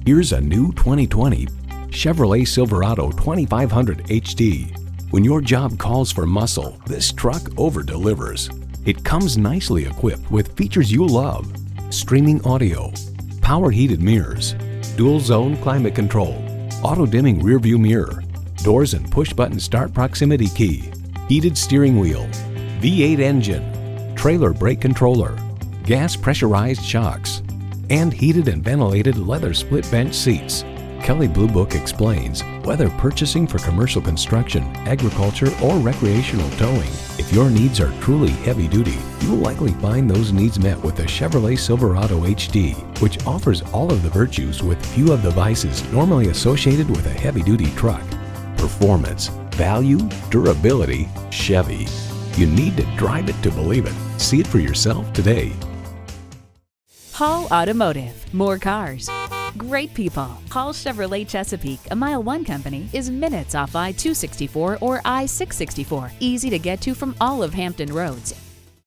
Here's a new 2020 Chevrolet Silverado 2500 HD. When your job calls for muscle, this truck over-delivers. It comes nicely equipped with features you love: streaming audio, power heated mirrors, dual zone climate control, auto dimming rear view mirror, doors and push button start proximity key, heated steering wheel, V8 engine, trailer brake controller, gas pressurized shocks, and heated and ventilated leather split bench seats. Kelley Blue Book explains whether purchasing for commercial construction, agriculture, or recreational towing, if your needs are truly heavy duty, you will likely find those needs met with the Chevrolet Silverado HD, which offers all of the virtues with few of the vices normally associated with a heavy duty truck. Performance, value, durability, Chevy. You need to drive it to believe it. See it for yourself today. Hall Automotive. More cars, great people. Hall Chevrolet Chesapeake, a MileOne company, is minutes off I-264 or I-664. Easy to get to from all of Hampton roads